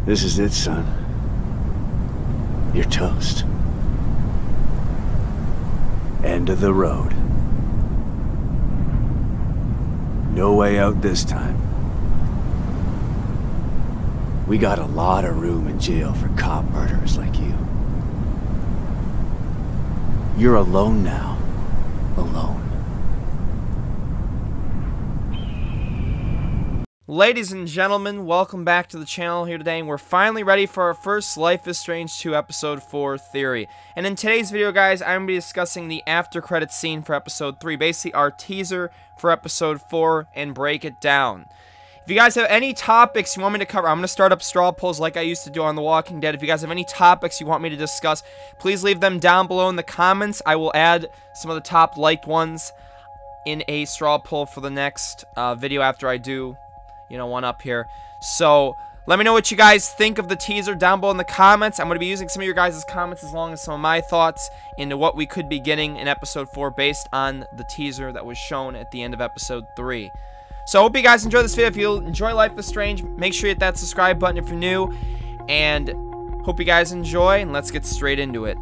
This is it, son. You're toast. End of the road. No way out this time. We got a lot of room in jail for cop murderers like you. You're alone now. Alone. Ladies and gentlemen, welcome back to the channel here today, and we're finally ready for our first Life is Strange 2 Episode 4 theory. And in today's video, guys, I'm going to be discussing the after credits scene for Episode 3, basically our teaser for Episode 4, and break it down. If you guys have any topics you want me to cover, I'm going to start up straw polls like I used to do on The Walking Dead. If you guys have any topics you want me to discuss, please leave them down below in the comments. I will add some of the top liked ones in a straw poll for the next video after I do, you know, one up here. So let me know what you guys think of the teaser down below in the comments. I'm going to be using some of your guys' comments as long as some of my thoughts into what we could be getting in Episode 4 based on the teaser that was shown at the end of Episode 3. So I hope you guys enjoy this video. If you enjoy Life is Strange, make sure you hit that subscribe button if you're new. And hope you guys enjoy, and let's get straight into it.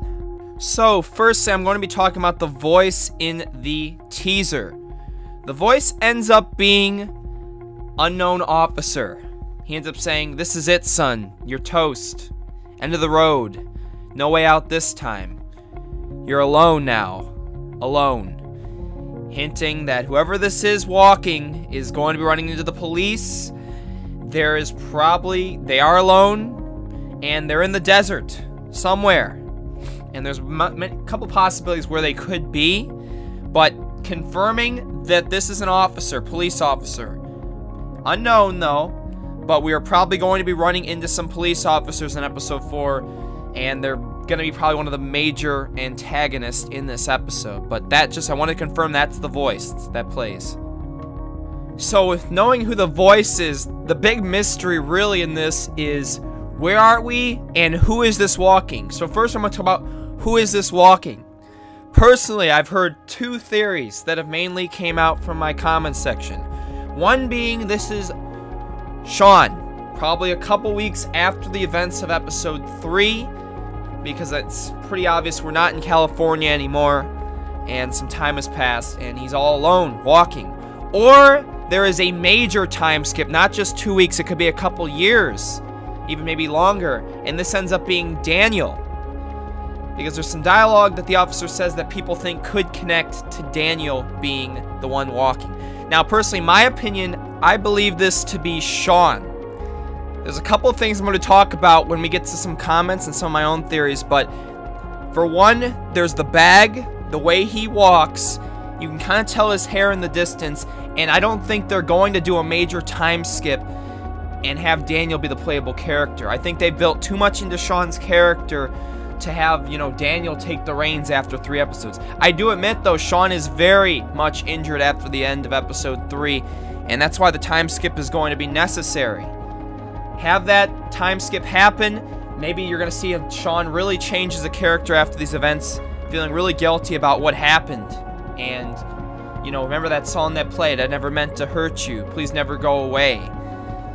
So firstly, I'm going to be talking about the voice in the teaser. The voice ends up being unknown officer. He ends up saying, "This is it, son. You're toast. End of the road. No way out this time. You're alone now. Alone." Hinting that whoever this is walking is going to be running into the police. They are alone, and they're in the desert somewhere. And there's a couple possibilities where they could be, but confirming that this is an officer, police officer. Unknown though, but we are probably going to be running into some police officers in Episode 4, and they're going to be probably one of the major antagonists in this episode. But I want to confirm that's the voice that plays. So with knowing who the voice is, the big mystery really in this is, where are we and who is this walking? So first I'm going to talk about who is this walking. Personally, I've heard two theories that have mainly came out from my comments section. One being this is Sean, probably a couple weeks after the events of Episode 3, because it's pretty obvious we're not in California anymore, and some time has passed, and he's all alone, walking. Or there is a major time skip, not just 2 weeks, it could be a couple years, even maybe longer, and this ends up being Daniel. Because there's some dialogue that the officer says that people think could connect to Daniel being the one walking. Now, personally, my opinion, I believe this to be Sean. There's a couple of things I'm going to talk about when we get to some comments and some of my own theories, but for one, there's the bag, the way he walks. You can kind of tell his hair in the distance, and I don't think they're going to do a major time skip and have Daniel be the playable character. I think they built too much into Sean's character to have, you know, Daniel take the reins after 3 episodes. I do admit, though, Sean is very much injured after the end of Episode 3, and that's why the time skip is going to be necessary. Have that time skip happen. Maybe you're going to see if Sean really changes the character after these events, feeling really guilty about what happened. And, you know, remember that song that played, "I never meant to hurt you, please never go away."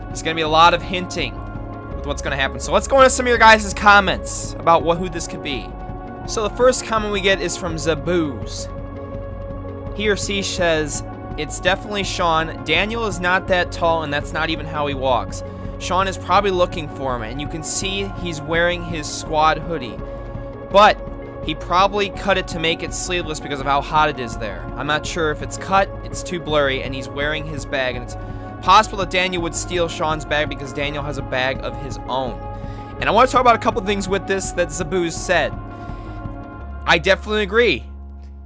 There's going to be a lot of hinting with what's going to happen. So let's go into some of your guys' comments about who this could be. So the first comment we get is from Zabooz. He or she says, "It's definitely Sean. Daniel is not that tall, and that's not even how he walks. Sean is probably looking for him, and you can see he's wearing his squad hoodie. But he probably cut it to make it sleeveless because of how hot it is there. I'm not sure if it's cut, it's too blurry, and he's wearing his bag, and it's possible that Daniel would steal Sean's bag because Daniel has a bag of his own." And I want to talk about a couple things with this that Zabooz said. I definitely agree.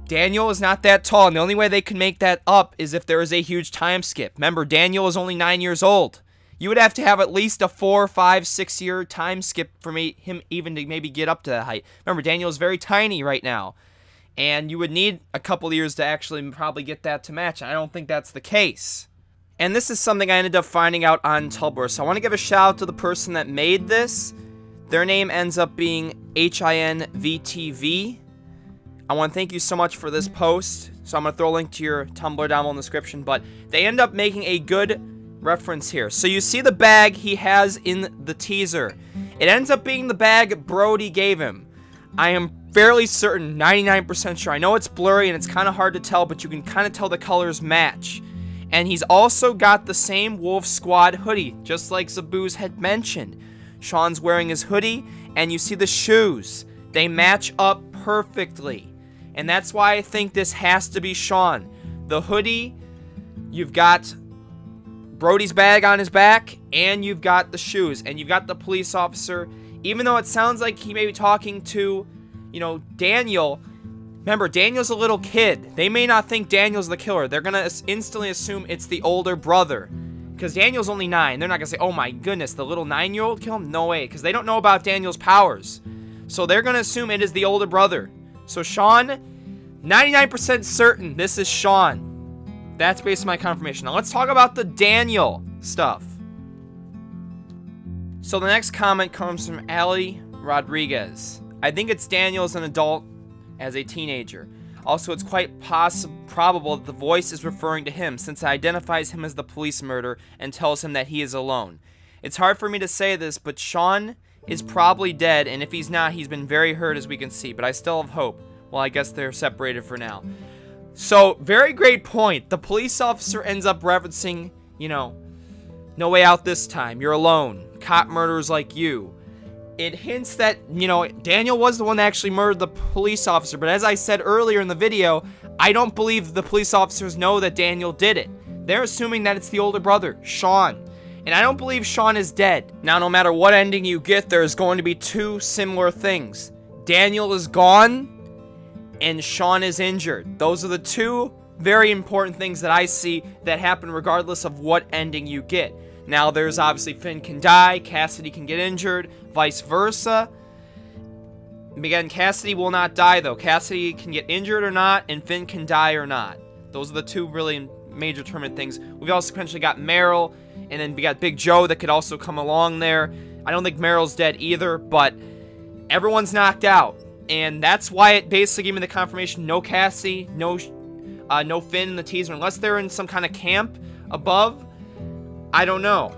Daniel is not that tall, and the only way they can make that up is if there is a huge time skip. Remember, Daniel is only 9 years old. You would have to have at least a 4, 5, 6 year time skip for him even to maybe get up to that height. Remember, Daniel is very tiny right now, and you would need a couple years to actually probably get that to match. I don't think that's the case. And this is something I ended up finding out on Tumblr, so I want to give a shout out to the person that made this. Their name ends up being HINVTV. I want to thank you so much for this post. So I'm going to throw a link to your Tumblr down below in the description. But they end up making a good reference here. So you see the bag he has in the teaser. It ends up being the bag Brody gave him. I am fairly certain, 99% sure. I know it's blurry and it's kind of hard to tell, but you can kind of tell the colors match. And he's also got the same Wolf Squad hoodie, just like Zabu's had mentioned. Sean's wearing his hoodie, and you see the shoes. They match up perfectly. And that's why I think this has to be Sean. The hoodie, you've got Brody's bag on his back, and you've got the shoes, and you've got the police officer. Even though it sounds like he may be talking to, you know, Daniel, remember, Daniel's a little kid. They may not think Daniel's the killer. They're going to instantly assume it's the older brother. Because Daniel's only 9. They're not going to say, oh my goodness, the little 9-year-old killed him? No way, because they don't know about Daniel's powers. So they're going to assume it is the older brother. So Sean, 99% certain this is Sean. That's based on my confirmation. Now let's talk about the Daniel stuff. So the next comment comes from Ali Rodriguez. I think it's Daniel as an adult, as a teenager. Also, it's quite probable that the voice is referring to him, since it identifies him as the police murderer and tells him that he is alone. It's hard for me to say this, but Sean is probably dead, and if he's not, he's been very hurt, as we can see, but I still have hope. Well, I guess they're separated for now. So, very great point. The police officer ends up referencing, you know, no way out this time. You're alone. Cop murderers like you. It hints that, you know, Daniel was the one that actually murdered the police officer. But as I said earlier in the video, I don't believe the police officers know that Daniel did it. They're assuming that it's the older brother, Sean. And I don't believe Sean is dead. Now, no matter what ending you get, there's going to be two similar things. Daniel is gone, and Sean is injured. Those are the two very important things that I see that happen regardless of what ending you get. Now, there's obviously Finn can die, Cassidy can get injured, vice versa. Again, Cassidy will not die, though. Cassidy can get injured or not, and Finn can die or not. Those are the two really major determinant things. We've also potentially got Meryl, and then we got Big Joe that could also come along there. I don't think Meryl's dead either, but everyone's knocked out. And that's why it basically gave me the confirmation, no Cassidy, no Finn in the teaser, unless they're in some kind of camp above. I don't know.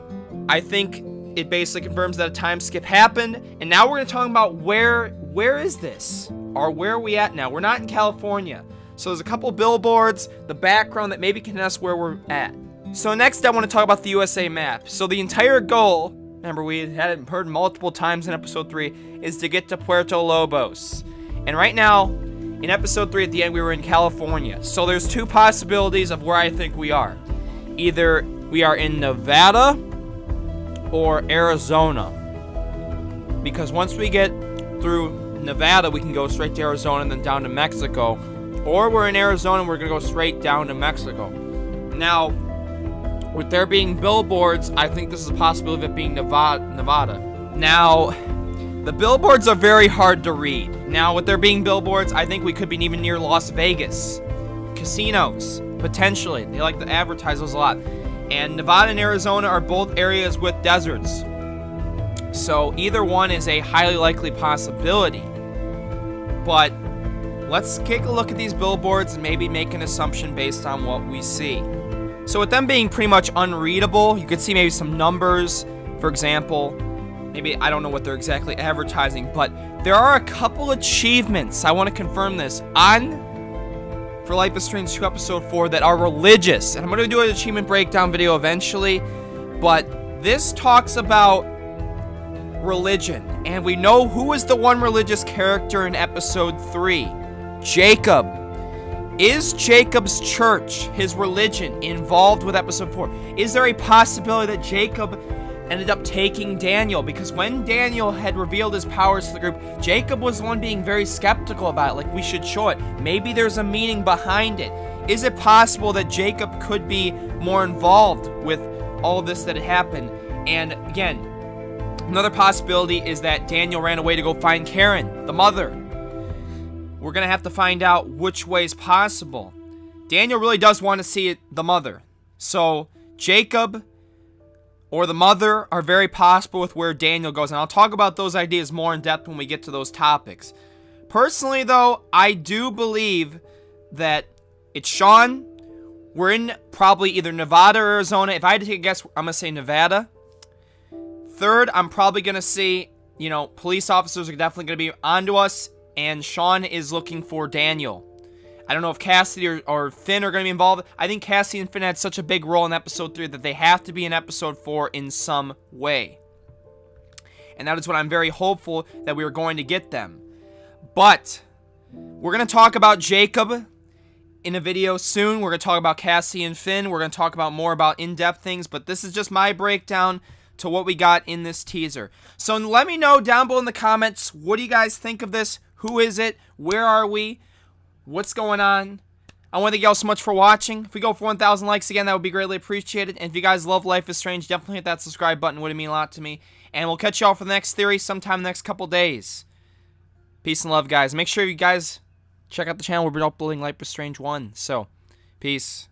I think it basically confirms that a time skip happened, and now we're going to talk about where is this? Or where are we at now? We're not in California. So there's a couple billboards, the background that maybe can us where we're at. So next I want to talk about the USA map. So the entire goal, remember we had it heard multiple times in episode 3, is to get to Puerto Lobos. And right now, in episode 3 at the end, we were in California. So there's two possibilities of where I think we are. Either we are in Nevada or Arizona. Because once we get through Nevada, we can go straight to Arizona and then down to Mexico. Or we're in Arizona and we're going to go straight down to Mexico. Now, with there being billboards, I think this is a possibility of it being Nevada. Now, the billboards are very hard to read. Now, with there being billboards, I think we could be even near Las Vegas. Casinos, potentially. They like to advertise those a lot. And Nevada and Arizona are both areas with deserts. So either one is a highly likely possibility. But let's take a look at these billboards and maybe make an assumption based on what we see. So with them being pretty much unreadable, you could see maybe some numbers, for example. Maybe, I don't know what they're exactly advertising, but there are a couple achievements, I want to confirm this, on For Life is Strange 2 Episode 4 that are religious. And I'm going to do an achievement breakdown video eventually, but this talks about religion. And we know who is the one religious character in Episode 3. Jacob. Is Jacob's church, his religion, involved with Episode 4? Is there a possibility that Jacob ended up taking Daniel? Because when Daniel had revealed his powers to the group, Jacob was the one being very skeptical about it, like we should show it. Maybe there's a meaning behind it. Is it possible that Jacob could be more involved with all of this that had happened? And again, another possibility is that Daniel ran away to go find Karen, the mother. We're going to have to find out which way is possible. Daniel really does want to see the mother. So, Jacob or the mother are very possible with where Daniel goes. And I'll talk about those ideas more in depth when we get to those topics. Personally, though, I do believe that it's Sean. We're in probably either Nevada or Arizona. If I had to take a guess, I'm going to say Nevada. Third, I'm probably going to see, you know, police officers are definitely going to be onto us. And Sean is looking for Daniel. I don't know if Cassidy or Finn are going to be involved. I think Cassidy and Finn had such a big role in episode 3 that they have to be in episode 4 in some way. And that is what I'm very hopeful that we are going to get them. But we're going to talk about Jacob in a video soon. We're going to talk about Cassie and Finn. We're going to talk about more about in-depth things. But this is just my breakdown to what we got in this teaser. So let me know down below in the comments, what do you guys think of this? Who is it? Where are we? What's going on? I want to thank y'all so much for watching. If we go for 1,000 likes again, that would be greatly appreciated. And if you guys love Life is Strange, definitely hit that subscribe button. It would mean a lot to me. And we'll catch y'all for the next theory sometime in the next couple days. Peace and love, guys. Make sure you guys check out the channel. We're uploading Life is Strange 1. So, peace.